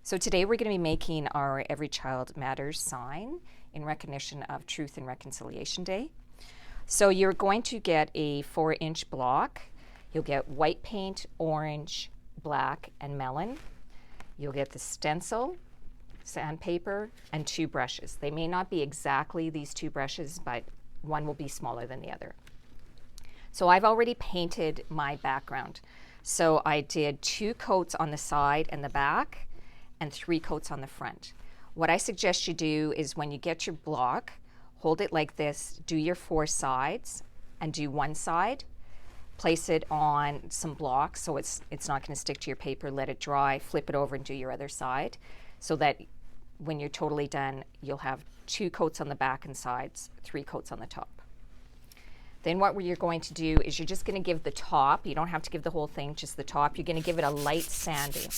So today we're going to be making our Every Child Matters sign in recognition of Truth and Reconciliation Day. So you're going to get a 4-inch block. You'll get white paint, orange, black, and melon. You'll get the stencil, sandpaper, and 2 brushes. They may not be exactly these 2 brushes, but one will be smaller than the other. So I've already painted my background. So I did 2 coats on the side and the back, and 3 coats on the front. What I suggest you do is when you get your block, hold it like this, do your 4 sides, and do one side. Place it on some blocks so it's not going to stick to your paper. Let it dry, flip it over and do your other side, so that when you're totally done, you'll have 2 coats on the back and sides, 3 coats on the top. Then what you're going to do is you're just going to give the top, you don't have to give the whole thing, just the top, you're going to give it a light sanding.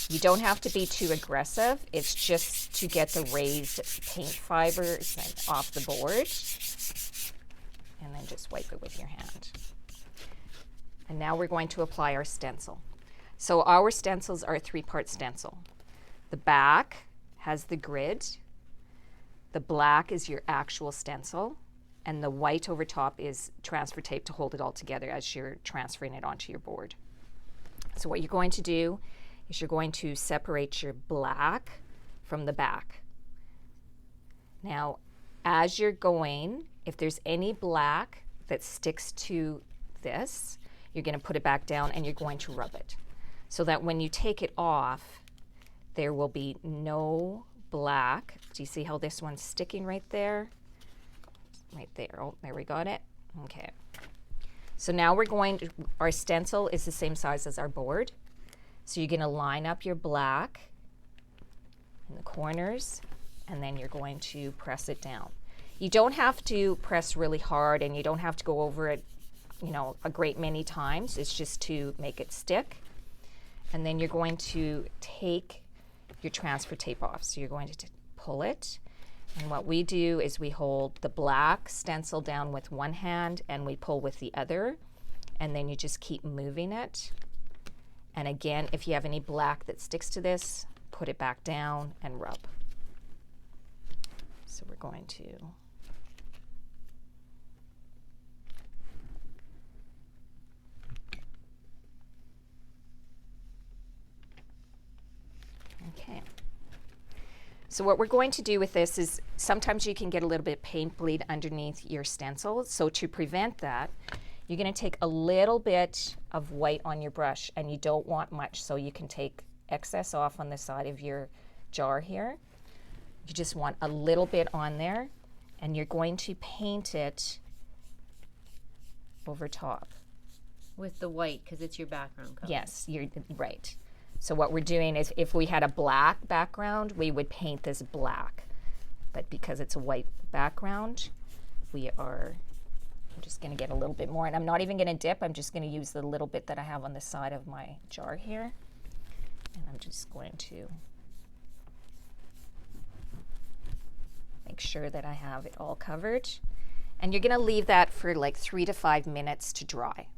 You don't have to be too aggressive. It's just to get the raised paint fibers off the board. And then just wipe it with your hand. And now we're going to apply our stencil. So our stencils are a 3-part stencil. The back has the grid. The black is your actual stencil. And the white over top is transfer tape to hold it all together as you're transferring it onto your board. So what you're going to do is you're going to separate your black from the back. Now, as you're going, if there's any black that sticks to this, you're going to put it back down and you're going to rub it, so that when you take it off, there will be no black. Do you see how this one's sticking right there? Right there. Oh, there we got it. Okay. So now we're going to, our stencil is the same size as our board. So you're going to line up your black in the corners, and then you're going to press it down. You don't have to press really hard, and you don't have to go over it, a great many times. It's just to make it stick. And then you're going to take your transfer tape off. So you're going to pull it. And what we do is we hold the black stencil down with one hand and we pull with the other. And then you just keep moving it. And again, if you have any black that sticks to this, put it back down and rub. So we're going to okay. So what we're going to do with this is sometimes you can get a little bit of paint bleed underneath your stencil. So to prevent that, you're going to take a little bit of white on your brush, and you don't want much, so you can take excess off on the side of your jar here. You just want a little bit on there, and you're going to paint it over top. With the white, because it's your background color. Yes, you're right. So what we're doing is, if we had a black background, we would paint this black. But because it's a white background, I'm just going to get a little bit more. And I'm not even going to dip. I'm just going to use the little bit that I have on the side of my jar here. And I'm just going to make sure that I have it all covered. And you're going to leave that for like 3 to 5 minutes to dry.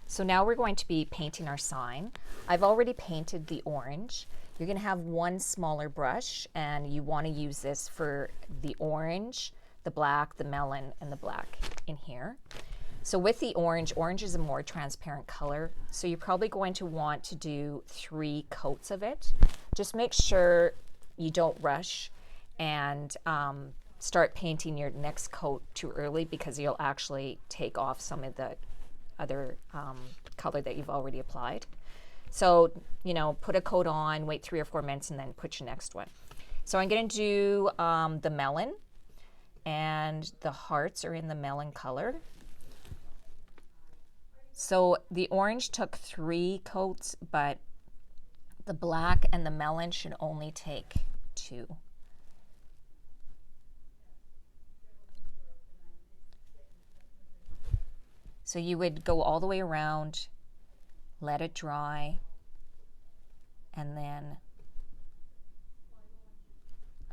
So now we're going to be painting our sign. I've already painted the orange. You're going to have one smaller brush, and you want to use this for the orange, the black, the melon, and the black in here. So with the orange is a more transparent color, so you're probably going to want to do 3 coats of it. Just make sure you don't rush and start painting your next coat too early, because you'll actually take off some of the other color that you've already applied. So, put a coat on, wait 3 or 4 minutes, and then put your next one. So I'm going to do the melon, and the hearts are in the melon color. So the orange took 3 coats, but the black and the melon should only take 2. So you would go all the way around, let it dry, and then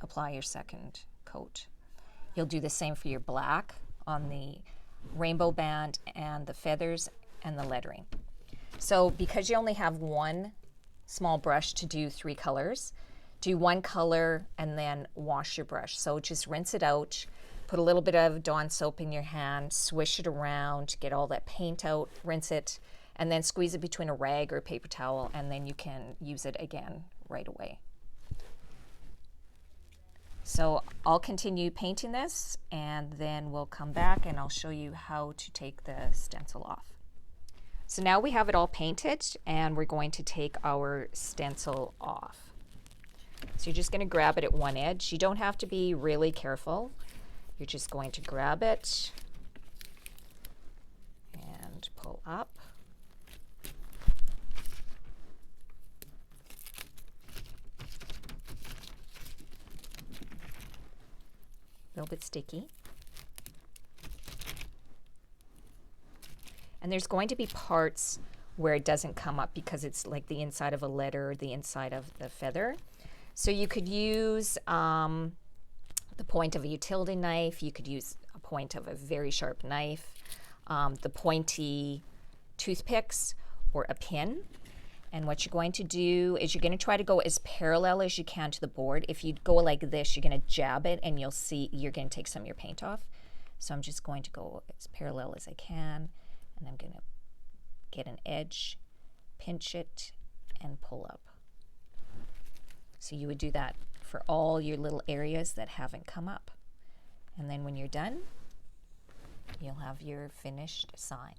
apply your second coat. You'll do the same for your black on the rainbow band and the feathers and the lettering. So because you only have one small brush to do 3 colors, do 1 color and then wash your brush. So just rinse it out, put a little bit of Dawn soap in your hand, swish it around, get all that paint out, rinse it, and then squeeze it between a rag or a paper towel, and then you can use it again right away. So I'll continue painting this, and then we'll come back and I'll show you how to take the stencil off. So now we have it all painted, and we're going to take our stencil off. So you're just going to grab it at one edge. You don't have to be really careful. You're just going to grab it and pull up. A little bit sticky. And there's going to be parts where it doesn't come up because it's like the inside of a letter, the inside of the feather. So you could use the point of a utility knife, you could use a point of a very sharp knife, the pointy toothpicks, or a pin. And what you're going to do is you're going to try to go as parallel as you can to the board. If you go like this, you're going to jab it and you'll see you're going to take some of your paint off. So I'm just going to go as parallel as I can, and I'm going to get an edge, pinch it, and pull up. So you would do that for all your little areas that haven't come up. And then when you're done, you'll have your finished sign.